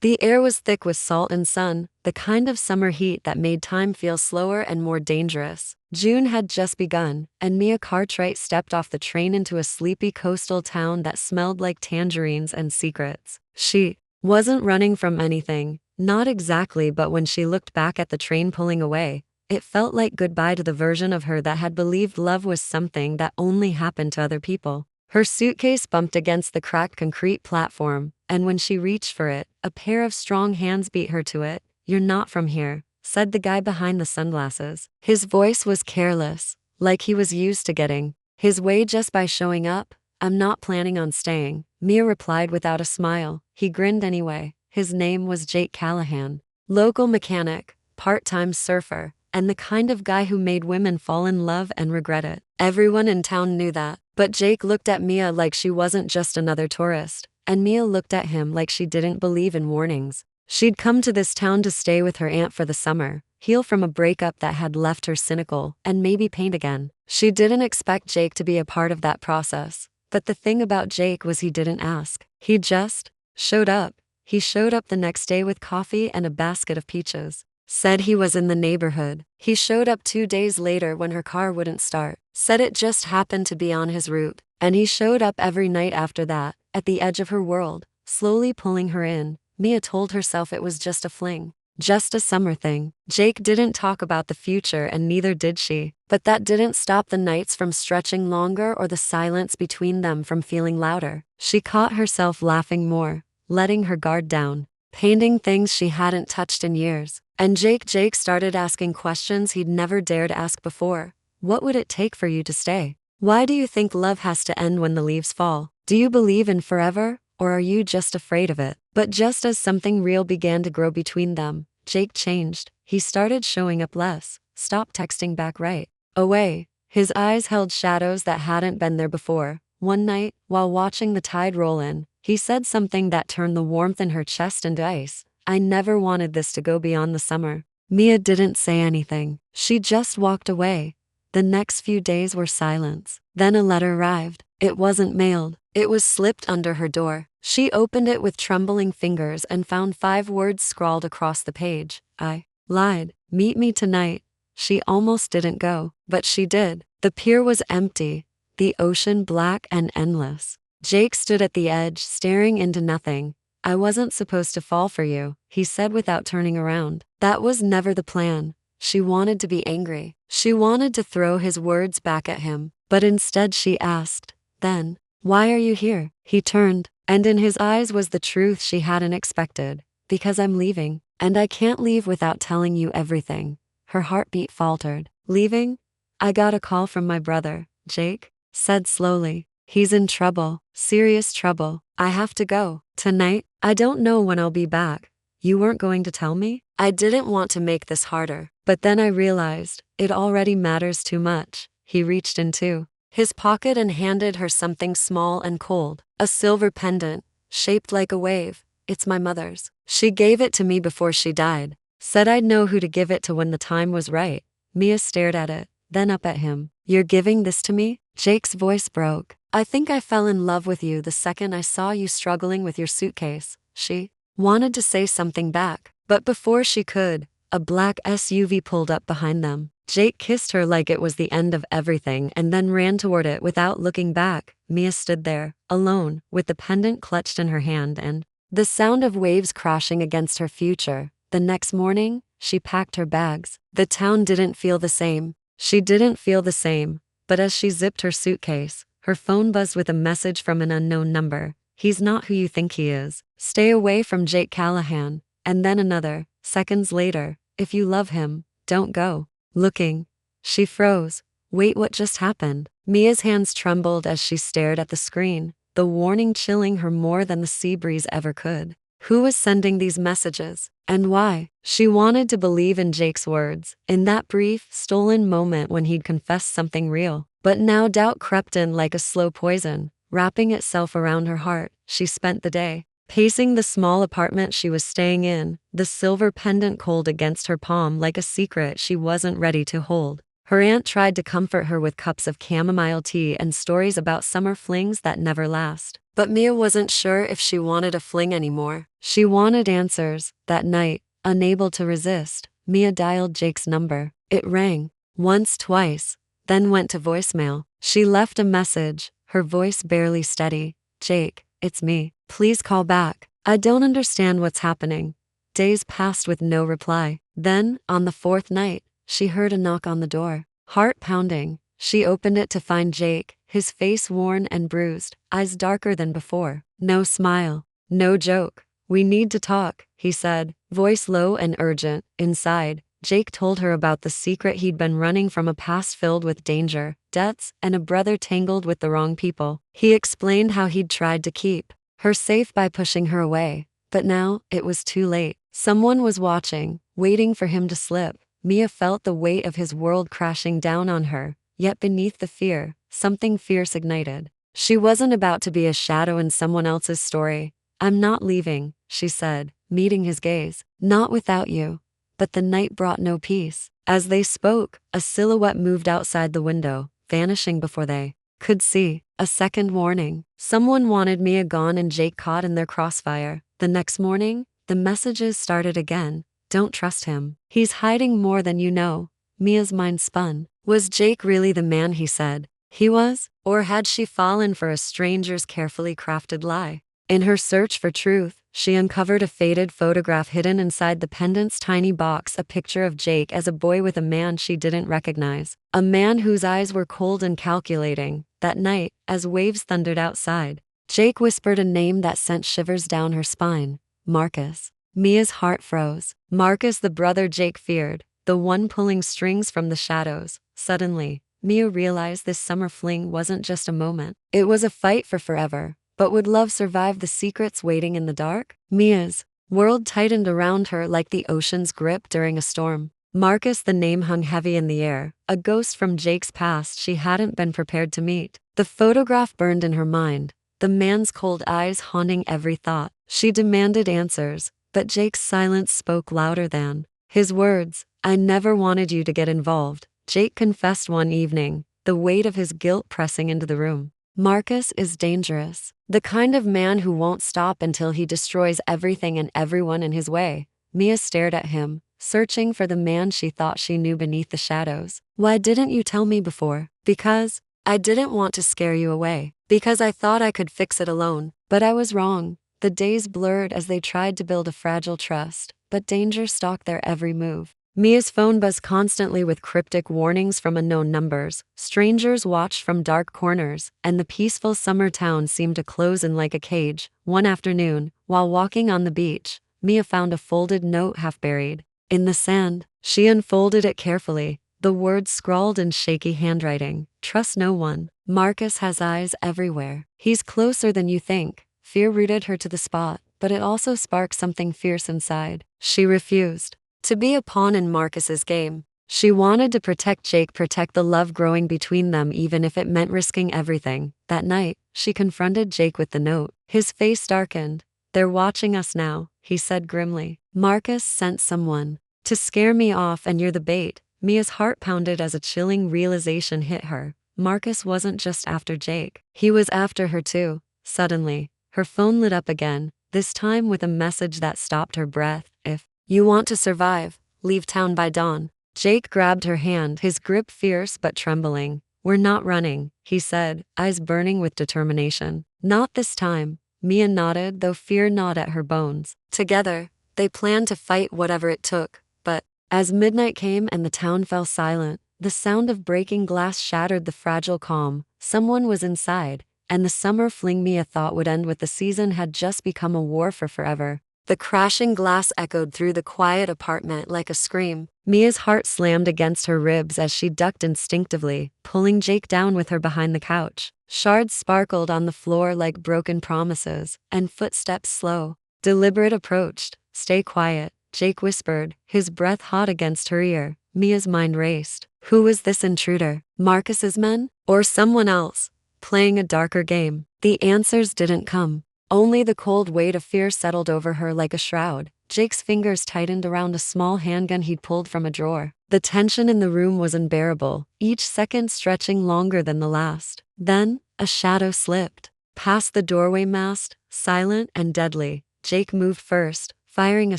The air was thick with salt and sun, the kind of summer heat that made time feel slower and more dangerous. June had just begun, and Mia Cartwright stepped off the train into a sleepy coastal town that smelled like tangerines and secrets. She wasn't running from anything, not exactly, but when she looked back at the train pulling away, it felt like goodbye to the version of her that had believed love was something that only happened to other people. Her suitcase bumped against the cracked concrete platform, and when she reached for it, a pair of strong hands beat her to it. "You're not from here," said the guy behind the sunglasses. His voice was careless, like he was used to getting his way just by showing up. "I'm not planning on staying," Mia replied without a smile. He grinned anyway. His name was Jake Callahan. Local mechanic, part-time surfer, and the kind of guy who made women fall in love and regret it. Everyone in town knew that. But Jake looked at Mia like she wasn't just another tourist, and Mia looked at him like she didn't believe in warnings. She'd come to this town to stay with her aunt for the summer, heal from a breakup that had left her cynical, and maybe paint again. She didn't expect Jake to be a part of that process. But the thing about Jake was he didn't ask. He just showed up. He showed up the next day with coffee and a basket of peaches. Said he was in the neighborhood. He showed up 2 days later when her car wouldn't start. Said it just happened to be on his route. And he showed up every night after that, at the edge of her world, slowly pulling her in. Mia told herself it was just a fling. Just a summer thing. Jake didn't talk about the future and neither did she. But that didn't stop the nights from stretching longer or the silence between them from feeling louder. She caught herself laughing more, letting her guard down, painting things she hadn't touched in years. And Jake started asking questions he'd never dared ask before. What would it take for you to stay? Why do you think love has to end when the leaves fall? Do you believe in forever, or are you just afraid of it? But just as something real began to grow between them, Jake changed. He started showing up less, stopped texting back right away. His eyes held shadows that hadn't been there before. One night, while watching the tide roll in, he said something that turned the warmth in her chest into ice. "I never wanted this to go beyond the summer." Mia didn't say anything. She just walked away. The next few days were silence. Then a letter arrived. It wasn't mailed. It was slipped under her door. She opened it with trembling fingers and found 5 words scrawled across the page. "I lied. Meet me tonight." She almost didn't go, but she did. The pier was empty, the ocean black and endless. Jake stood at the edge, staring into nothing. "I wasn't supposed to fall for you," he said without turning around. That was never the plan. She wanted to be angry. She wanted to throw his words back at him. But instead she asked, "Then, why are you here?" He turned, and in his eyes was the truth she hadn't expected. "Because I'm leaving, and I can't leave without telling you everything." Her heartbeat faltered. "Leaving? I got a call from my brother," Jake said slowly. "He's in trouble, serious trouble. I have to go. Tonight. I don't know when I'll be back." "You weren't going to tell me?" "I didn't want to make this harder. But then I realized, it already matters too much." He reached into his pocket and handed her something small and cold. A silver pendant, shaped like a wave. "It's my mother's. She gave it to me before she died. Said I'd know who to give it to when the time was right." Mia stared at it, then up at him. "You're giving this to me?" Jake's voice broke. "I think I fell in love with you the second I saw you struggling with your suitcase." She wanted to say something back, but before she could, a black SUV pulled up behind them. Jake kissed her like it was the end of everything and then ran toward it without looking back. Mia stood there, alone, with the pendant clutched in her hand and the sound of waves crashing against her future. The next morning, she packed her bags. The town didn't feel the same. She didn't feel the same. But as she zipped her suitcase, her phone buzzed with a message from an unknown number. "He's not who you think he is. Stay away from Jake Callahan." And then another, seconds later, "If you love him, don't go looking." She froze. Wait, what just happened? Mia's hands trembled as she stared at the screen, the warning chilling her more than the sea breeze ever could. Who was sending these messages? And why? She wanted to believe in Jake's words, in that brief, stolen moment when he'd confessed something real. But now doubt crept in like a slow poison, wrapping itself around her heart. She spent the day pacing the small apartment she was staying in, the silver pendant cold against her palm like a secret she wasn't ready to hold. Her aunt tried to comfort her with cups of chamomile tea and stories about summer flings that never last. But Mia wasn't sure if she wanted a fling anymore. She wanted answers. That night, unable to resist, Mia dialed Jake's number. It rang. Once, twice, then went to voicemail. She left a message, her voice barely steady. Jake, it's me. Please call back. I don't understand what's happening. Days passed with no reply. Then, on the fourth night, she heard a knock on the door. Heart pounding, she opened it to find Jake, his face worn and bruised, eyes darker than before. No smile. No joke. We need to talk, he said, voice low and urgent. Inside, Jake told her about the secret he'd been running from, a past filled with danger, debts, and a brother tangled with the wrong people. He explained how he'd tried to keep her safe by pushing her away, but now it was too late. Someone was watching, waiting for him to slip. Mia felt the weight of his world crashing down on her, yet beneath the fear, something fierce ignited. She wasn't about to be a shadow in someone else's story. I'm not leaving, she said, meeting his gaze. Not without you. But the night brought no peace. As they spoke, a silhouette moved outside the window, vanishing before they could see. A second warning. Someone wanted Mia gone and Jake caught in their crossfire. The next morning, the messages started again. Don't trust him. He's hiding more than you know. Mia's mind spun. Was Jake really the man he said he was? Or had she fallen for a stranger's carefully crafted lie? In her search for truth, she uncovered a faded photograph hidden inside the pendant's tiny box, a picture of Jake as a boy with a man she didn't recognize. A man whose eyes were cold and calculating. That night, as waves thundered outside, Jake whispered a name that sent shivers down her spine. Marcus. Mia's heart froze. Marcus, the brother Jake feared, the one pulling strings from the shadows. Suddenly, Mia realized this summer fling wasn't just a moment. It was a fight for forever. But would love survive the secrets waiting in the dark? Mia's world tightened around her like the ocean's grip during a storm. Marcus, the name hung heavy in the air, a ghost from Jake's past she hadn't been prepared to meet. The photograph burned in her mind, the man's cold eyes haunting every thought. She demanded answers, but Jake's silence spoke louder than his words. I never wanted you to get involved, Jake confessed one evening, the weight of his guilt pressing into the room. Marcus is dangerous, the kind of man who won't stop until he destroys everything and everyone in his way. Mia stared at him, searching for the man she thought she knew beneath the shadows. Why didn't you tell me before? Because I didn't want to scare you away. Because I thought I could fix it alone. But I was wrong. The days blurred as they tried to build a fragile trust, but danger stalked their every move. Mia's phone buzzed constantly with cryptic warnings from unknown numbers. Strangers watched from dark corners, and the peaceful summer town seemed to close in like a cage. One afternoon, while walking on the beach, Mia found a folded note half buried in the sand. She unfolded it carefully, the words scrawled in shaky handwriting. Trust no one. Marcus has eyes everywhere. He's closer than you think. Fear rooted her to the spot, but it also sparked something fierce inside. She refused to be a pawn in Marcus's game. She wanted to protect Jake, protect the love growing between them, even if it meant risking everything. That night, she confronted Jake with the note. His face darkened. They're watching us now, he said grimly. Marcus sent someone to scare me off, and you're the bait. Mia's heart pounded as a chilling realization hit her. Marcus wasn't just after Jake. He was after her too. Suddenly, her phone lit up again, this time with a message that stopped her breath. If you want to survive, leave town by dawn. Jake grabbed her hand, his grip fierce but trembling. We're not running, he said, eyes burning with determination. Not this time. Mia nodded, though fear gnawed at her bones. Together, they planned to fight whatever it took. But as midnight came and the town fell silent, the sound of breaking glass shattered the fragile calm. Someone was inside, and the summer fling Mia thought would end with the season had just become a war for forever. The crashing glass echoed through the quiet apartment like a scream. Mia's heart slammed against her ribs as she ducked instinctively, pulling Jake down with her behind the couch. Shards sparkled on the floor like broken promises, and footsteps slow, deliberate approached. Stay quiet, Jake whispered, his breath hot against her ear. Mia's mind raced. Who was this intruder? Marcus's men? Or someone else, playing a darker game? The answers didn't come. Only the cold weight of fear settled over her like a shroud. Jake's fingers tightened around a small handgun he'd pulled from a drawer. The tension in the room was unbearable, each second stretching longer than the last. Then, a shadow slipped. Past the doorway mast, silent and deadly, Jake moved first, firing a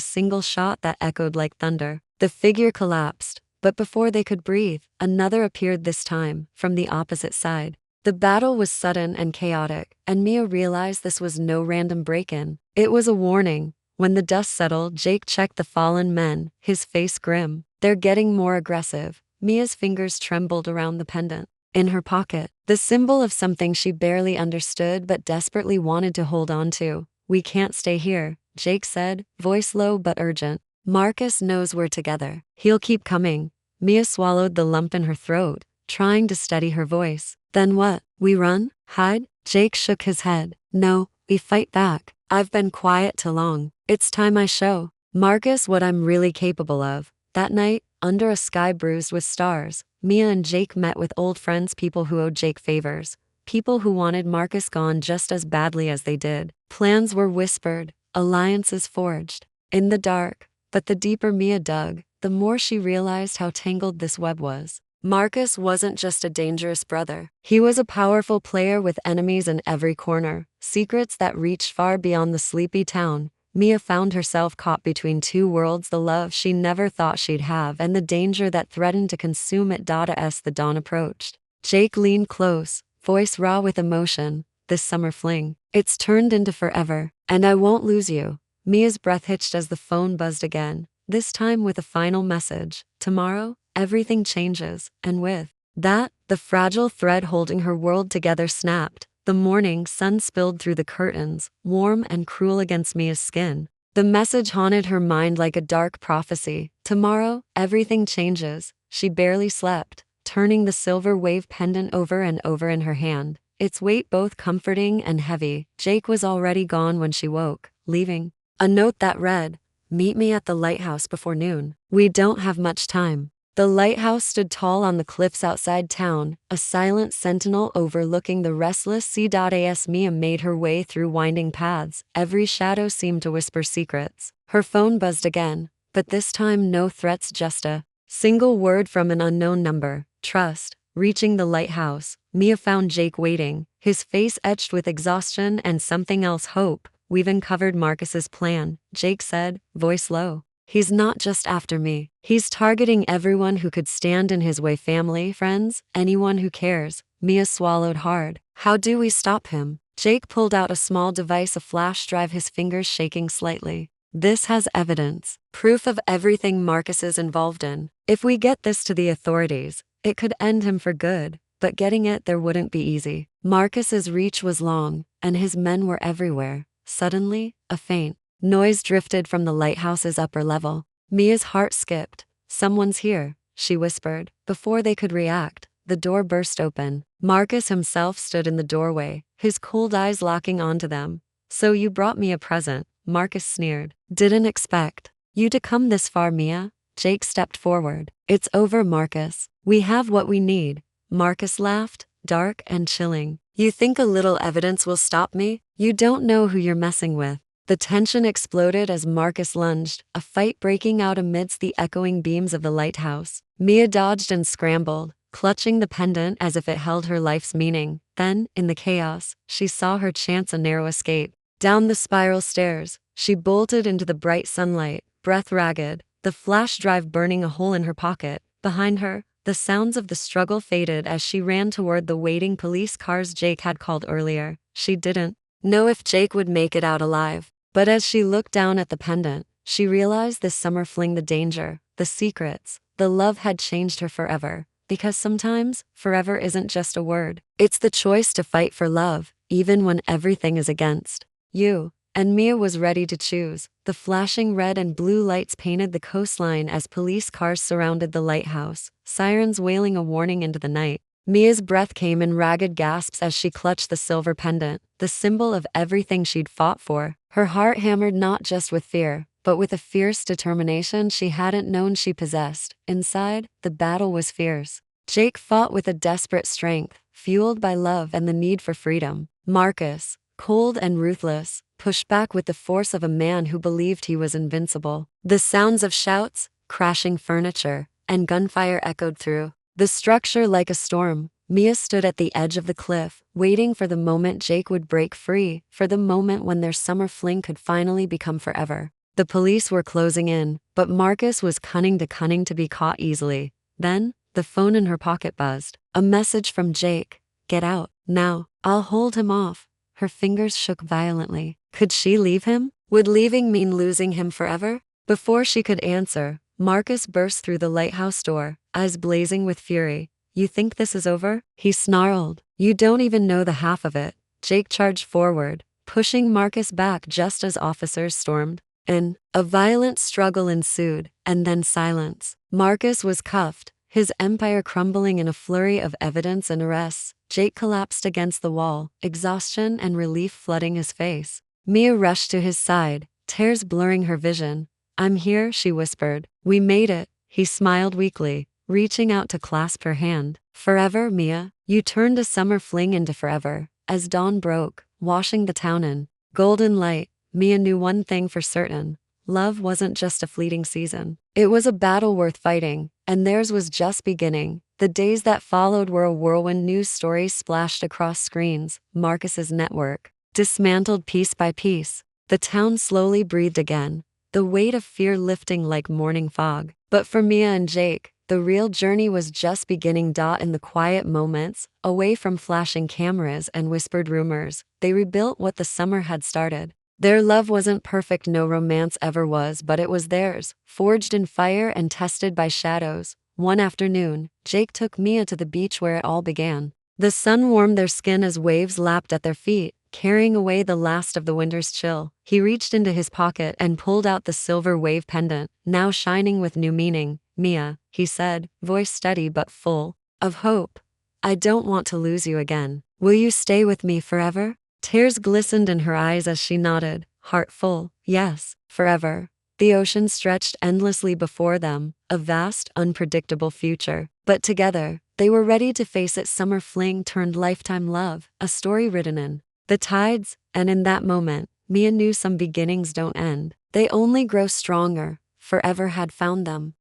single shot that echoed like thunder. The figure collapsed, but before they could breathe, another appeared this time, from the opposite side. The battle was sudden and chaotic, and Mia realized this was no random break-in. It was a warning. When the dust settled, Jake checked the fallen men, his face grim. They're getting more aggressive. Mia's fingers trembled around the pendant. In her pocket, the symbol of something she barely understood but desperately wanted to hold on to. We can't stay here, Jake said, voice low but urgent. Marcus knows we're together. He'll keep coming. Mia swallowed the lump in her throat, trying to steady her voice. Then what? We run? Hide? Jake shook his head. No, we fight back. I've been quiet too long. It's time I show Marcus what I'm really capable of. That night, under a sky bruised with stars, Mia and Jake met with old friends, people who owed Jake favors, people who wanted Marcus gone just as badly as they did. Plans were whispered, alliances forged. In the dark, but the deeper Mia dug, the more she realized how tangled this web was. Marcus wasn't just a dangerous brother. He was a powerful player with enemies in every corner, secrets that reached far beyond the sleepy town. Mia found herself caught between two worlds, the love she never thought she'd have and the danger that threatened to consume it. As the dawn approached, Jake leaned close, voice raw with emotion. This summer fling, it's turned into forever, and I won't lose you. Mia's breath hitched as the phone buzzed again, this time with a final message. Tomorrow, everything changes, and with that, the fragile thread holding her world together snapped. The morning sun spilled through the curtains, warm and cruel against Mia's skin. The message haunted her mind like a dark prophecy. Tomorrow, everything changes. She barely slept, turning the silver wave pendant over and over in her hand, its weight both comforting and heavy. Jake was already gone when she woke, leaving a note that read, "Meet me at the lighthouse before noon. We don't have much time." The lighthouse stood tall on the cliffs outside town, a silent sentinel overlooking the restless sea. As Mia made her way through winding paths, every shadow seemed to whisper secrets. Her phone buzzed again, but this time no threats, just a single word from an unknown number. Trust. Reaching the lighthouse, Mia found Jake waiting, his face etched with exhaustion and something else, hope. We've uncovered Marcus's plan, Jake said, voice low. He's not just after me. He's targeting everyone who could stand in his way, family, friends, anyone who cares. Mia swallowed hard. How do we stop him? Jake pulled out a small device, a flash drive, his fingers shaking slightly. This has evidence, proof of everything Marcus is involved in. If we get this to the authorities, it could end him for good, but getting it there wouldn't be easy. Marcus's reach was long, and his men were everywhere. Suddenly, a faint noise drifted from the lighthouse's upper level. Mia's heart skipped. Someone's here, she whispered. Before they could react, the door burst open. Marcus himself stood in the doorway, his cold eyes locking onto them. So you brought me a present, Marcus sneered. Didn't expect you to come this far, Mia. Jake stepped forward. It's over, Marcus. We have what we need. Marcus laughed, dark and chilling. You think a little evidence will stop me? You don't know who you're messing with. The tension exploded as Marcus lunged, a fight breaking out amidst the echoing beams of the lighthouse. Mia dodged and scrambled, clutching the pendant as if it held her life's meaning. Then, in the chaos, she saw her chance, a narrow escape. Down the spiral stairs, she bolted into the bright sunlight, breath ragged, the flash drive burning a hole in her pocket. Behind her, the sounds of the struggle faded as she ran toward the waiting police cars Jake had called earlier. She didn't know if Jake would make it out alive. But as she looked down at the pendant, she realized this summer fling, the danger, the secrets, the love had changed her forever. Because sometimes, forever isn't just a word. It's the choice to fight for love, even when everything is against you. And Mia was ready to choose. The flashing red and blue lights painted the coastline as police cars surrounded the lighthouse, sirens wailing a warning into the night. Mia's breath came in ragged gasps as she clutched the silver pendant, the symbol of everything she'd fought for. Her heart hammered not just with fear, but with a fierce determination she hadn't known she possessed. Inside, the battle was fierce. Jake fought with a desperate strength, fueled by love and the need for freedom. Marcus, cold and ruthless, pushed back with the force of a man who believed he was invincible. The sounds of shouts, crashing furniture, and gunfire echoed through the structure like a storm. Mia stood at the edge of the cliff, waiting for the moment Jake would break free, for the moment when their summer fling could finally become forever. The police were closing in, but Marcus was cunning to be caught easily. Then, the phone in her pocket buzzed. A message from Jake. Get out, now. I'll hold him off. Her fingers shook violently. Could she leave him? Would leaving mean losing him forever? Before she could answer, Marcus burst through the lighthouse door, eyes blazing with fury. You think this is over? He snarled. You don't even know the half of it. Jake charged forward, pushing Marcus back just as officers stormed in. A violent struggle ensued, and then silence. Marcus was cuffed, his empire crumbling in a flurry of evidence and arrests. Jake collapsed against the wall, exhaustion and relief flooding his face. Mia rushed to his side, tears blurring her vision. I'm here, she whispered. We made it. He smiled weakly, reaching out to clasp her hand. Forever, Mia? You turned a summer fling into forever. As dawn broke, washing the town in golden light, Mia knew one thing for certain. Love wasn't just a fleeting season. It was a battle worth fighting, and theirs was just beginning. The days that followed were a whirlwind. News stories splashed across screens. Marcus's network dismantled piece by piece. The town slowly breathed again, the weight of fear lifting like morning fog. But for Mia and Jake, the real journey was just beginning. In the quiet moments, away from flashing cameras and whispered rumors, they rebuilt what the summer had started. Their love wasn't perfect, no romance ever was, but it was theirs, forged in fire and tested by shadows. One afternoon, Jake took Mia to the beach where it all began. The sun warmed their skin as waves lapped at their feet, carrying away the last of the winter's chill. He reached into his pocket and pulled out the silver wave pendant, now shining with new meaning. Mia, he said, voice steady but full of hope. I don't want to lose you again. Will you stay with me forever? Tears glistened in her eyes as she nodded, heart full. Yes, forever. The ocean stretched endlessly before them, a vast, unpredictable future. But together, they were ready to face it. Summer fling turned lifetime love, a story written in the tides, and in that moment, Mia knew some beginnings don't end. They only grow stronger. Forever had found them.